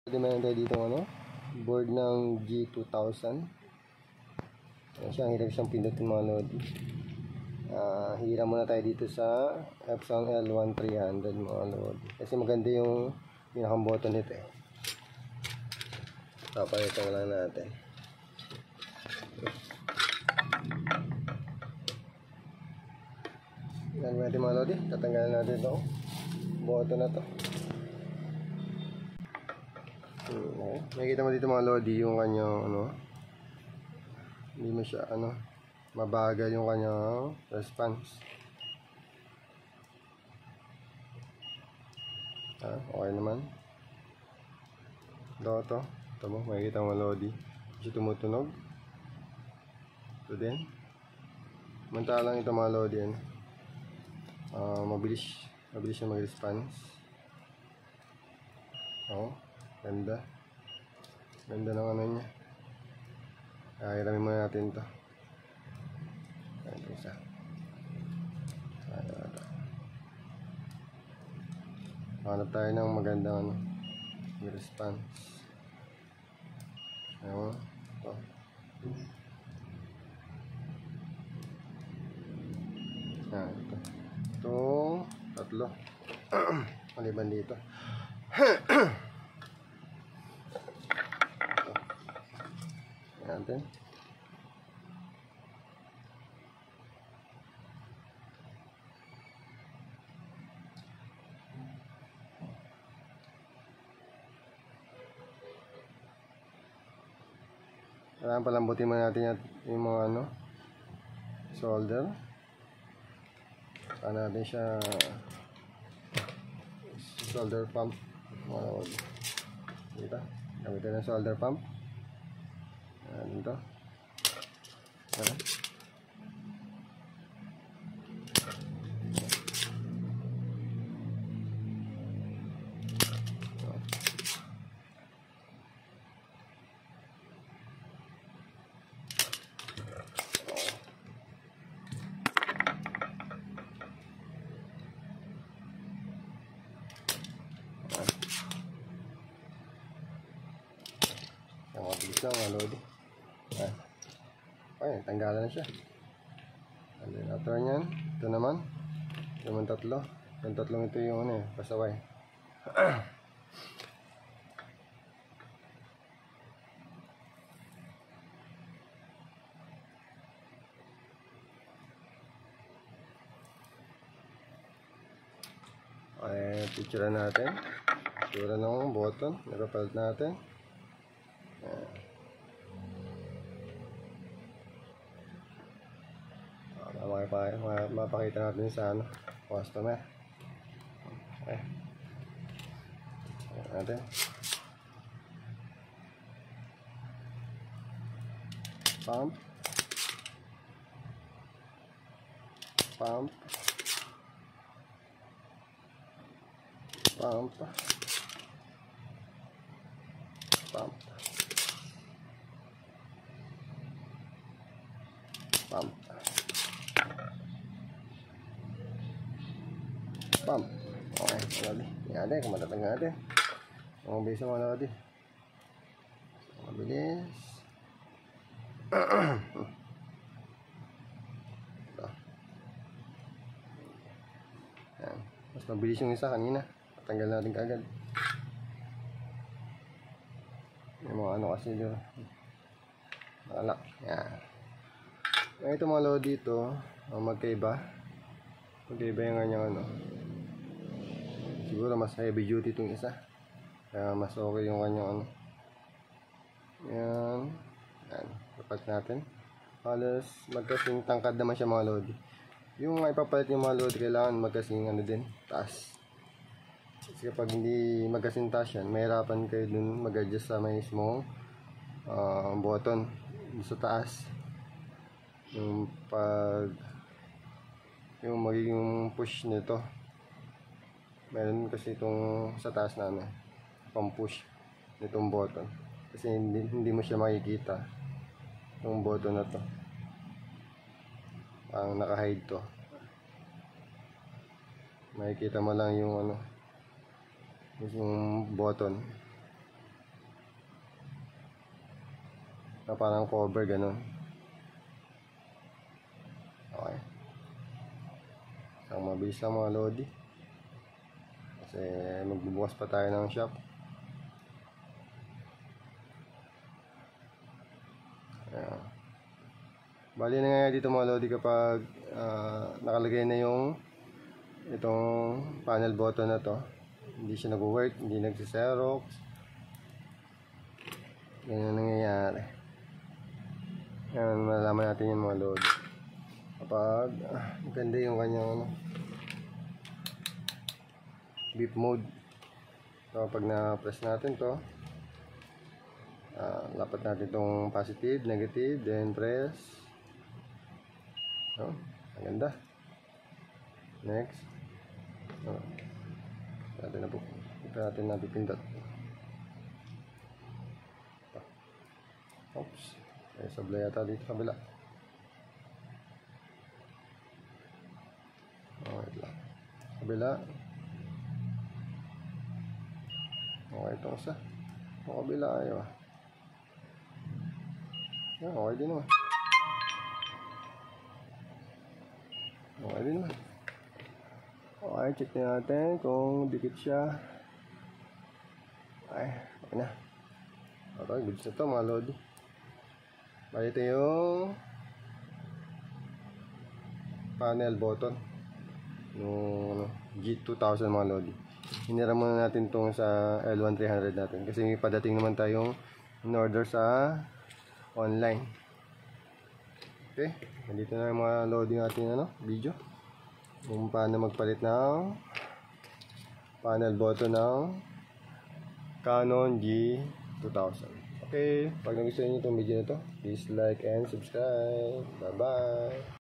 Meron tayo dito board ng G2000. Ayan siya, ang hirap siyang pindutin mga lodi. Hiram muna tayo dito sa Epson L1300 mga lodi. Kasi maganda yung pinakang button nito eh. Papalitan lang natin. Yan natin mga lodi. Tatanggalin natin ito. Button na to. Makikita mo dito mga lodi yung kanyang hindi mo siya mabagal yung kanyang response. Okay naman. Ito mo, makikita mo mga lodi. Siya tumutunog. Ito din. Mantalang ito mga lodi mabilis siya mag-response. Ganda ng niya. Hiramin muna natin ito. Ito isa. Hanap tayo ng magandang response. Ito. Ito. Itong tatlo. Maliban dito. Natin. Kailangan palambutin muna natin yung mga solder. Saan natin siya solder pump. Dito. Gamitin ng solder pump. Dito. Mabilis lang mga lodi. Okay, tanggalan na siya. Alternator niyan. Ito naman. Ito naman tatlo. Yung tatlong ito yung pasaway. Okay, picture natin. Picture ng button. Nakapalit natin. Mapakita natin sa customer. Okay. Natin. Pump. Pump. Pump. Pump. Pump. Pump. Okay, lodi. Yan natin, kung matatang natin. Mabilis mga lodi. Mabilis. Ito. Yan. Mas mabilis yung isa kanina. Patanggal natin kagad. Yung mga kasi dito. Nakalak. Yan. Ito mga lodi dito. Magkaiba. Magkaiba yung kanyang siguro mas heavy duty itong isa. Kaya mas okay yung kanyang Yan. Yan. Tapat natin. Halos magkasing tangkad naman siya mga lodi. Yung ipapalit yung mga lodi kailangan magkasing din. Taas. Kasi kapag hindi magkasing taas yan, mahirapan kayo dun mag-adjust sa mismong button sa taas. Yung magiging push nito. Meron kasi itong sa taas na pang push nitong button. Kasi hindi mo siya makikita. Yung button na to. Ang naka-hide to. Makikita mo lang yung yung button. na parang cover ganun. Okay. So mabilis lang mga lodi. Kasi magbubukas pa tayo ng shop. Ayan. Bali na nga dito mga lodi kapag nakalagay na yung itong panel button na to, hindi siya nag-work, hindi nagsiserox, ganyan nangyayari. Yan, malalaman natin yung mga lodi kapag maganda yung kanyang beep mode. So pag na-press natin to, lapat natin itong positive, negative, then press. So, ang ganda. Next. So, natin na po. Ito natin napipindot. Oops. Ay, sablay yata dito sa kabila. Okay lang. Kabila. Okay, itong isa. Itong kabila ayaw. Yan, okay din naman. Okay din naman. Okay, check na natin kung dikit siya. Okay, okay na. Okay, goods na ito mga lodi. Bali ito yung panel button yung G2000 mga lodi. Hinira muna natin itong sa L1300 natin kasi may padating naman tayong in-order sa online. Okay, nandito na yung mga loading natin video kung paano magpalit ng panel button ng Canon G2000. Okay, pag nagustuhan niyo itong video na to, please like and subscribe. Bye bye.